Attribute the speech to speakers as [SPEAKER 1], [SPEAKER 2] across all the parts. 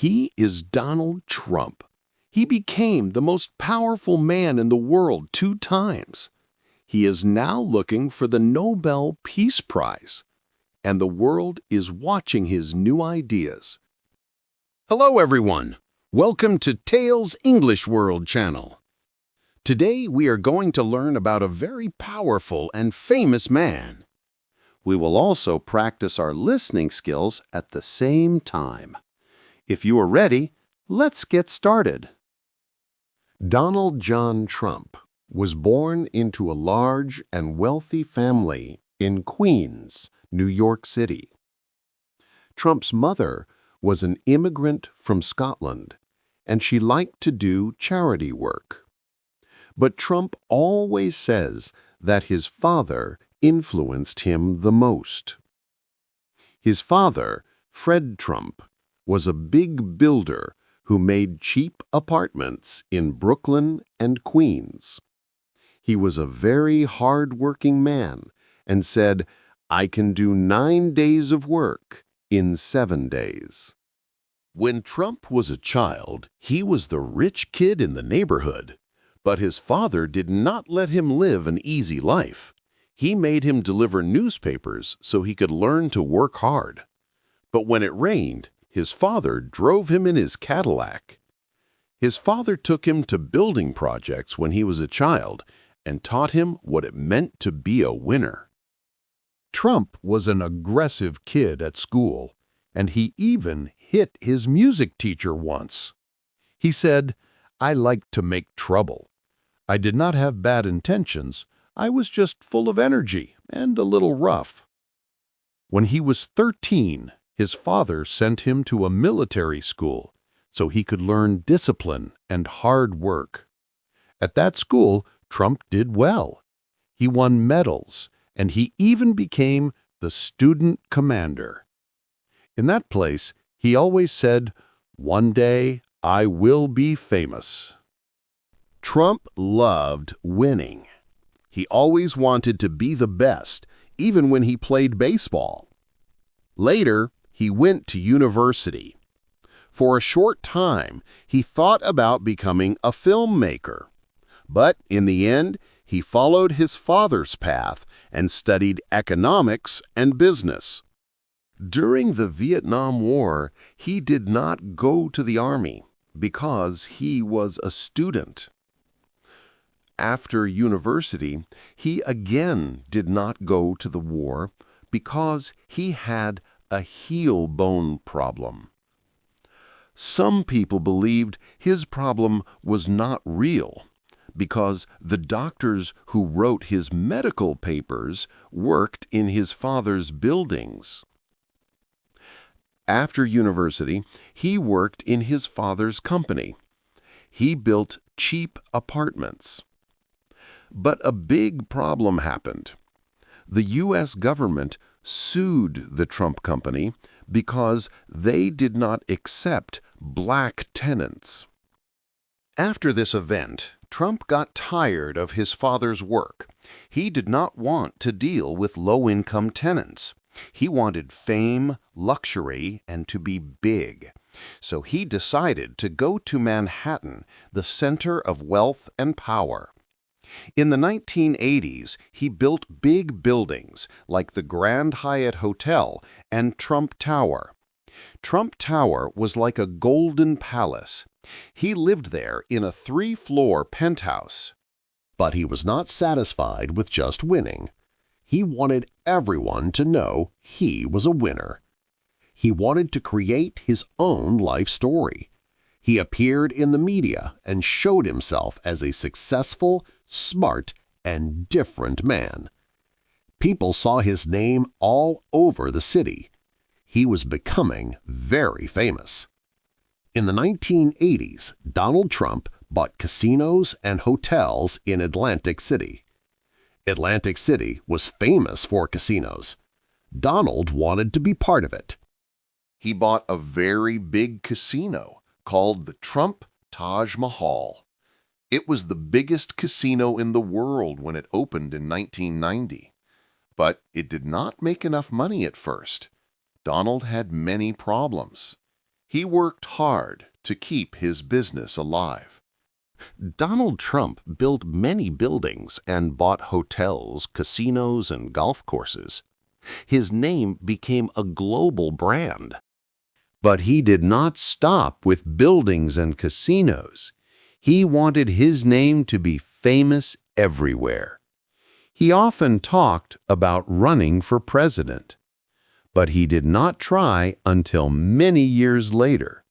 [SPEAKER 1] He is Donald Trump. He became the most powerful man in the world 2 times. He is now looking for the Nobel Peace Prize, and the world is watching his new ideas. Hello, everyone. Welcome to Tales English World channel. Today, we are going to learn about a very powerful and famous man. We will also practice our listening skills at the same time. If you are ready, let's get started. Donald John Trump was born into a large and wealthy family in Queens, New York City. Trump's mother was an immigrant from Scotland, and she liked to do charity work. But Trump always says that his father influenced him the most. His father, Fred Trump, was a big builder who made cheap apartments in Brooklyn and Queens. He was a very hard-working man and said, "I can do 9 days of work in 7 days." When Trump was a child, he was the rich kid in the neighborhood. But his father did not let him live an easy life. He made him deliver newspapers so he could learn to work hard. But when it rained, his father drove him in his Cadillac. His father took him to building projects when he was a child and taught him what it meant to be a winner. Trump was an aggressive kid at school, and he even hit his music teacher once. He said, "I like to make trouble. I did not have bad intentions. I was just full of energy and a little rough." When he was 13, his father sent him to a military school so he could learn discipline and hard work. At that school, Trump did well. He won medals, and he even became the student commander. In that place, he always said, "One day I will be famous." Trump loved winning. He always wanted to be the best, even when he played baseball. Later, he went to university. For a short time, he thought about becoming a filmmaker. But in the end, he followed his father's path and studied economics and business. During the Vietnam War, he did not go to the army because he was a student. After university, he again did not go to the war because he had a heel bone problem. Some people believed his problem was not real because the doctors who wrote his medical papers worked in his father's buildings. After university, he worked in his father's company. He built cheap apartments. But a big problem happened. The U.S. government sued the Trump company because they did not accept black tenants. After this event, Trump got tired of his father's work. He did not want to deal with low-income tenants. He wanted fame, luxury, and to be big. So he decided to go to Manhattan, the center of wealth and power. In the 1980s, he built big buildings like the Grand Hyatt Hotel and Trump Tower. Trump Tower was like a golden palace. He lived there in a 3-floor penthouse. But he was not satisfied with just winning. He wanted everyone to know he was a winner. He wanted to create his own life story. He appeared in the media and showed himself as a successful, smart, and different man. People saw his name all over the city. He was becoming very famous. In the 1980s, Donald Trump bought casinos and hotels in Atlantic City. Atlantic City was famous for casinos. Donald wanted to be part of it. He bought a very big casino called the Trump Taj Mahal. It was the biggest casino in the world when it opened in 1990. But it did not make enough money at first. Donald had many problems. He worked hard to keep his business alive. Donald Trump built many buildings and bought hotels, casinos, and golf courses. His name became a global brand. But he did not stop with buildings and casinos. He wanted his name to be famous everywhere. He often talked about running for president, but he did not try until many years later.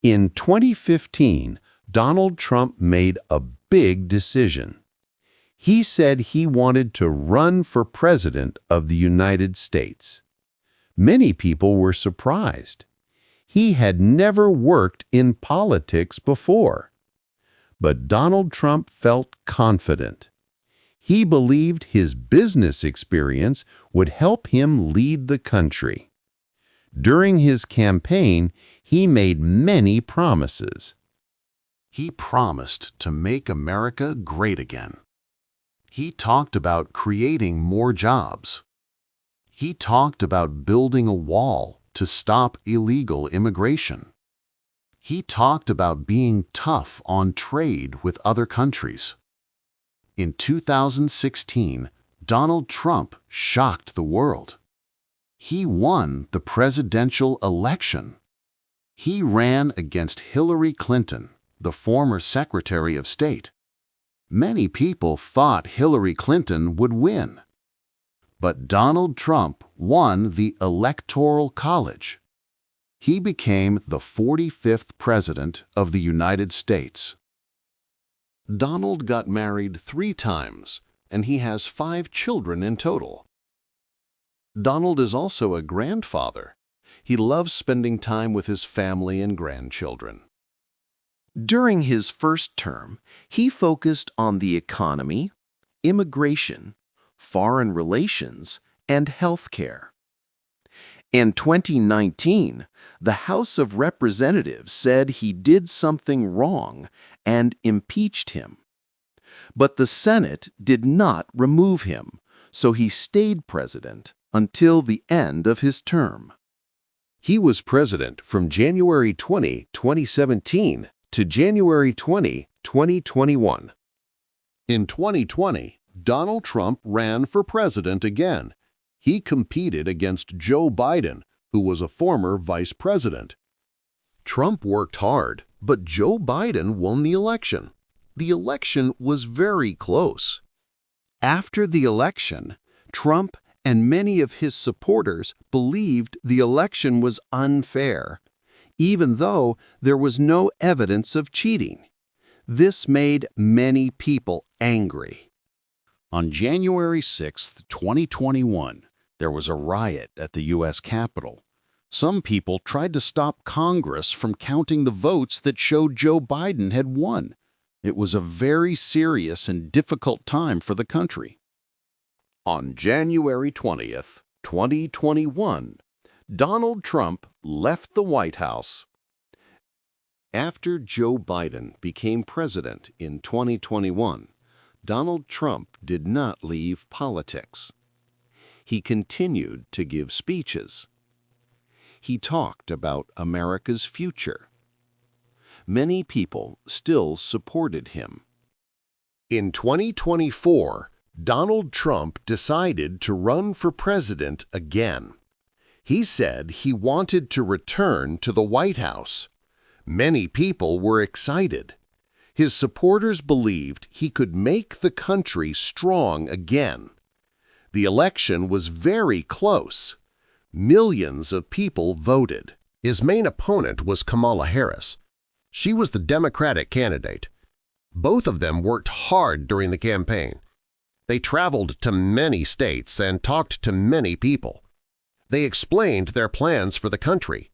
[SPEAKER 1] In 2015, Donald Trump made a big decision. He said he wanted to run for president of the United States. Many people were surprised. He had never worked in politics before. But Donald Trump felt confident. He believed his business experience would help him lead the country. During his campaign, he made many promises. He promised to make America great again. He talked about creating more jobs. He talked about building a wall to stop illegal immigration. He talked about being tough on trade with other countries. In 2016, Donald Trump shocked the world. He won the presidential election. He ran against Hillary Clinton, the former Secretary of State. Many people thought Hillary Clinton would win. But Donald Trump won the Electoral College. He became the 45th President of the United States. Donald got married 3 times, and he has 5 children in total. Donald is also a grandfather. He loves spending time with his family and grandchildren. During his first term, he focused on the economy, immigration, foreign relations, and health care. In 2019, the House of Representatives said he did something wrong and impeached him. But the Senate did not remove him, so he stayed president until the end of his term. He was president from January 20, 2017 to January 20, 2021. In 2020, Donald Trump ran for president again. He competed against Joe Biden, who was a former vice president. Trump worked hard, but Joe Biden won the election. The election was very close. After the election, Trump and many of his supporters believed the election was unfair, even though there was no evidence of cheating. This made many people angry. On January 6, 2021, there was a riot at the U.S. Capitol. Some people tried to stop Congress from counting the votes that showed Joe Biden had won. It was a very serious and difficult time for the country. On January 20th, 2021, Donald Trump left the White House. After Joe Biden became president in 2021, Donald Trump did not leave politics. He continued to give speeches. He talked about America's future. Many people still supported him. In 2024, Donald Trump decided to run for president again. He said he wanted to return to the White House. Many people were excited. His supporters believed he could make the country strong again. The election was very close. Millions of people voted. His main opponent was Kamala Harris. She was the Democratic candidate. Both of them worked hard during the campaign. They traveled to many states and talked to many people. They explained their plans for the country.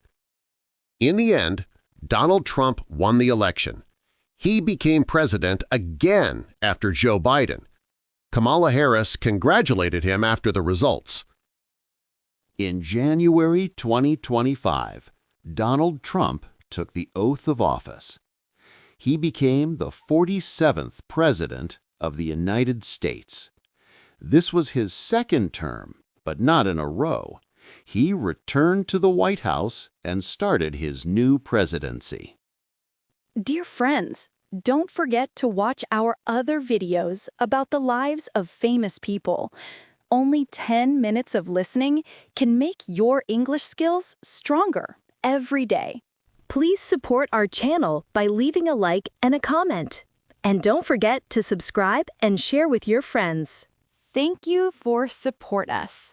[SPEAKER 1] In the end, Donald Trump won the election. He became president again after Joe Biden. Kamala Harris congratulated him after the results. In January 2025, Donald Trump took the oath of office. He became the 47th President of the United States. This was his second term, but not in a row.
[SPEAKER 2] he returned to the White House and started his new presidency.
[SPEAKER 3] Dear friends, don't forget to watch our other videos about the lives of famous people. Only 10 minutes of listening can make your English skills stronger every day. Please support our channel by leaving a like and a comment. And don't forget to subscribe and share with your friends. Thank you for support us.